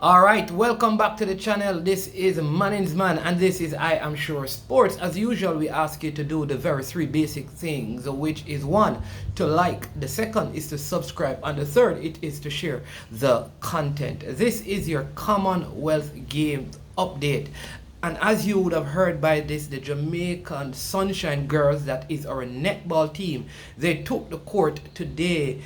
Alright, welcome back to the channel. This is Manning's Man and this is I Am Sure Sports. As usual, we ask you to do the very three basic things, which is one, to like, the second is to subscribe, and the third it is to share the content. This is your Commonwealth Games update. And as you would have heard by this, the Jamaican Sunshine Girls, that is our netball team, they took the court today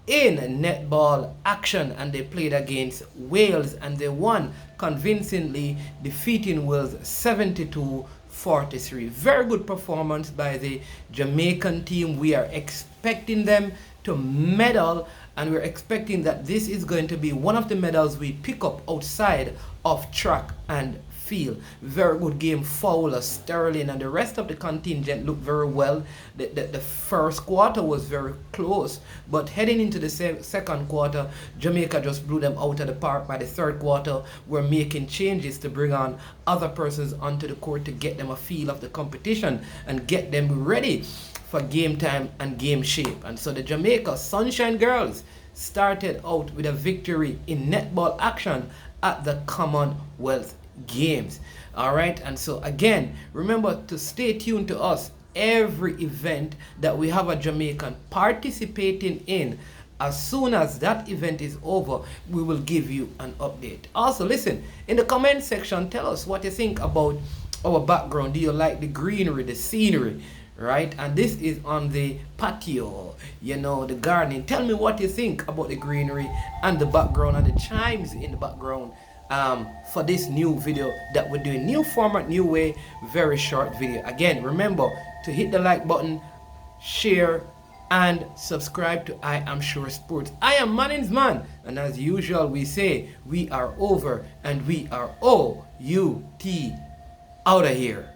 in netball action and they played against Wales and they won convincingly, defeating Wales 72-43. Very good performance by the Jamaican team. We are expecting them to medal, and we're expecting that this is going to be one of the medals we pick up outside of track and field. Very good game. Fowler, Sterling, and the rest of the contingent looked very well. The first quarter was very close, but heading into the second quarter, Jamaica just blew them out of the park. By the third quarter, we're making changes to bring on other persons onto the court to get them a feel of the competition and get them ready for game time and game shape. And so the Jamaica Sunshine Girls started out with a victory in netball action at the Commonwealth Games. All right, and so again, remember to stay tuned to us. Every event that we have a Jamaican participating in, as soon as that event is over, we will give you an update. Also, listen, in the comment section, tell us what you think about our background. Do you like the greenery, the scenery? Right, and this is on the patio, you know, the gardening. Tell me what you think about the greenery and the background and the chimes in the background for this new video that we're doing. New format, new way, very short video. Again, remember to hit the like button, share, and subscribe to I Am Sure Sports. I am Manning's Man, and as usual, we say we are over and we are OUT out of here.